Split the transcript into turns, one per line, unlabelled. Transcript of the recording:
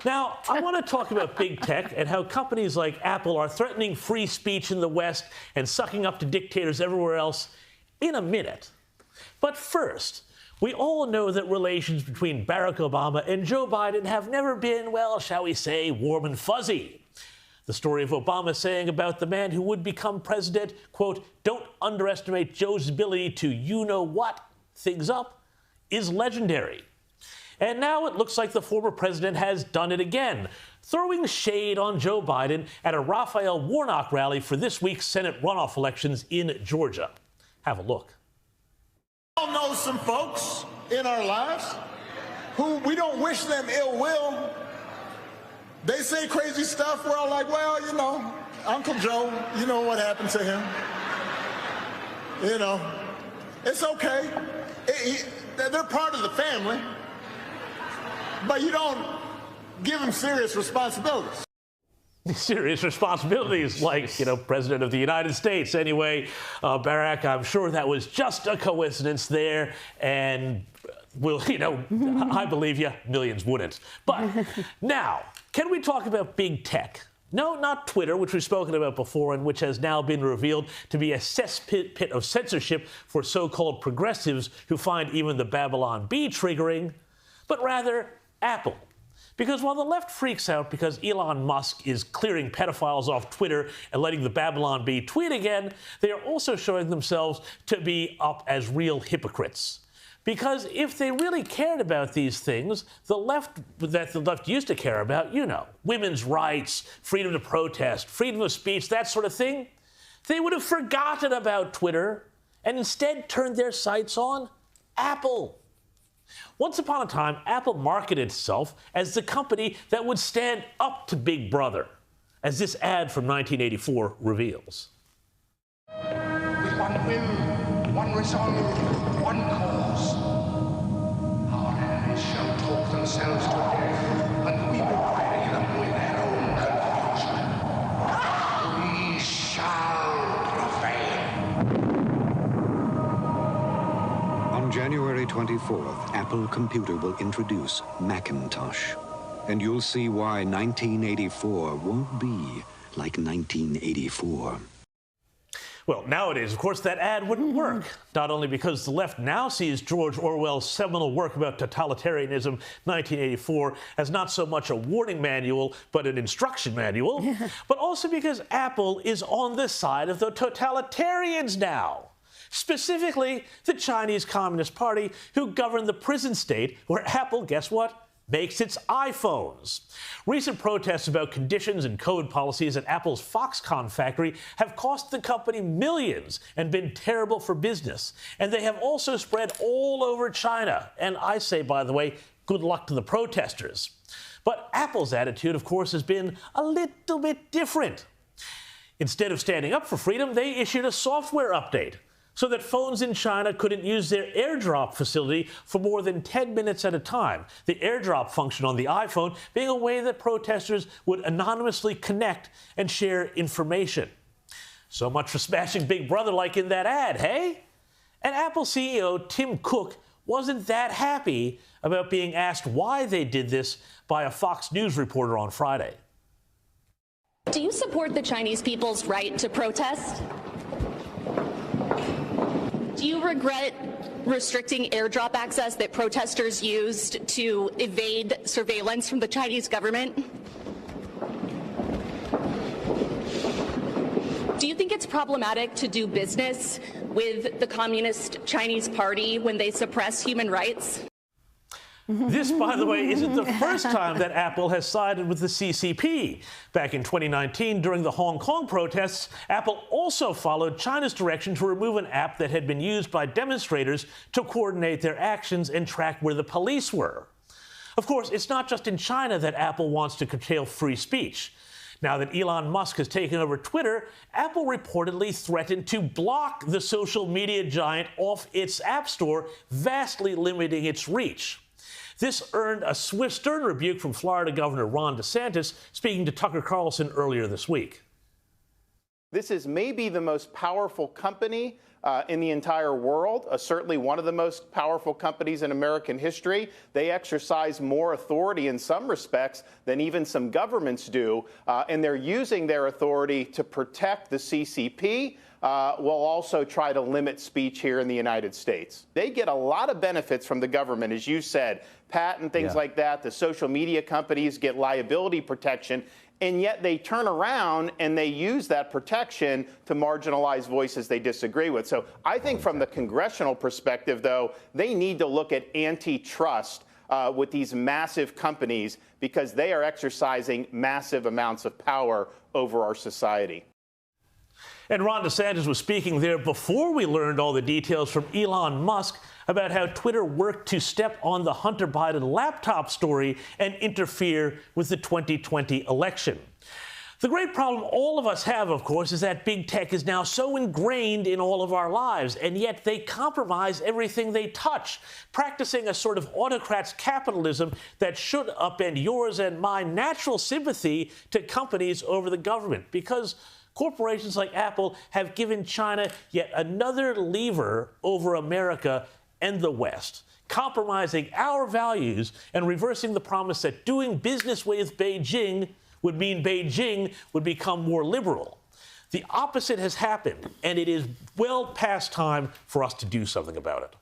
Now, I want to talk about big tech and how companies like Apple are threatening free speech in the West and sucking up to dictators everywhere else in a minute. But first, we all know that relations between Barack Obama and Joe Biden have never been, well, shall we say, warm and fuzzy. The story of Obama saying about the man who would become president, quote, "Don't underestimate Joe's ability to you-know-what things up," is legendary. And now it looks like the former president has done it again, throwing shade on Joe Biden at a Raphael Warnock rally for this week's Senate runoff elections in Georgia. Have a look.
We all know some folks in our lives who we don't wish them ill will. They say crazy stuff. We're all like, well, you know, Uncle Joe, you know what happened to him. You know, it's okay. They're part of the family. But you don't give them serious responsibilities.
Serious responsibilities, like, you know, President of the United States. Anyway, Barack, I'm sure that was just a coincidence there, and, well, you know, I believe you, millions wouldn't. But now, can we talk about big tech? No, not Twitter, which we've spoken about before and which has now been revealed to be a cesspit of censorship for so-called progressives who find even the Babylon Bee triggering, but rather Apple. Because while the left freaks out because Elon Musk is clearing pedophiles off Twitter and letting the Babylon Bee tweet again, they are also showing themselves to be up as real hypocrites. Because if they really cared about these things, the left used to care about, you know, women's rights, freedom to protest, freedom of speech, that sort of thing, they would have forgotten about Twitter and instead turned their sights on Apple. Once upon a time, Apple marketed itself as the company that would stand up to Big Brother, as this ad from 1984 reveals.
With one will, one resolve, one cause. Our enemies shall talk themselves to death, and we will bury them with their own confusion. We shall prevail.
On January 24th, Apple Computer will introduce Macintosh. And you'll see why 1984 won't be like 1984.
Well, nowadays, of course, that ad wouldn't work. Not only because the left now sees George Orwell's seminal work about totalitarianism, 1984, as not so much a warning manual, but an instruction manual, but also because Apple is on the side of the totalitarians now. Specifically, the Chinese Communist Party, who govern the prison state where Apple, guess what, makes its iPhones. Recent protests about conditions and code policies at Apple's Foxconn factory have cost the company millions and been terrible for business. And they have also spread all over China. And I say, by the way, good luck to the protesters. But Apple's attitude, of course, has been a little bit different. Instead of standing up for freedom, they issued a software update so that phones in China couldn't use their AirDrop facility for more than 10 minutes at a time. The AirDrop function on the iPhone being a way that protesters would anonymously connect and share information. So much for smashing Big Brother like in that ad, hey? And Apple CEO Tim Cook wasn't that happy about being asked why they did this by a Fox News reporter on Friday.
Do you support the Chinese people's right to protest? Do you regret restricting AirDrop access that protesters used to evade surveillance from the Chinese government? Do you think it's problematic to do business with the Communist Chinese Party when they suppress human rights?
This, by the way, isn't the first time that Apple has sided with the CCP. Back in 2019, during the Hong Kong protests, Apple also followed China's direction to remove an app that had been used by demonstrators to coordinate their actions and track where the police were. Of course, it's not just in China that Apple wants to curtail free speech. Now that Elon Musk has taken over Twitter, Apple reportedly threatened to block the social media giant off its App Store, vastly limiting its reach. This earned a swift, stern rebuke from Florida Governor Ron DeSantis, speaking to Tucker Carlson earlier this week.
This is maybe the most powerful company in the entire world, certainly one of the most powerful companies in American history. They exercise more authority in some respects than even some governments do, and they're using their authority to protect the CCP. Will also try to limit speech here in the United States. They get a lot of benefits from the government, as you said, patent things like that. The social media companies get liability protection, and yet they turn around and they use that protection to marginalize voices they disagree with. So I think from the congressional perspective, though, they need to look at antitrust with these massive companies because they are exercising massive amounts of power over our society.
And Ron DeSantis was speaking there before we learned all the details from Elon Musk about how Twitter worked to step on the Hunter Biden laptop story and interfere with the 2020 election. The great problem all of us have, of course, is that big tech is now so ingrained in all of our lives, and yet they compromise everything they touch, practicing a sort of autocrat's capitalism that should upend yours and my natural sympathy to companies over the government, because corporations like Apple have given China yet another lever over America and the West, compromising our values and reversing the promise that doing business with Beijing would mean Beijing would become more liberal. The opposite has happened, and it is well past time for us to do something about it.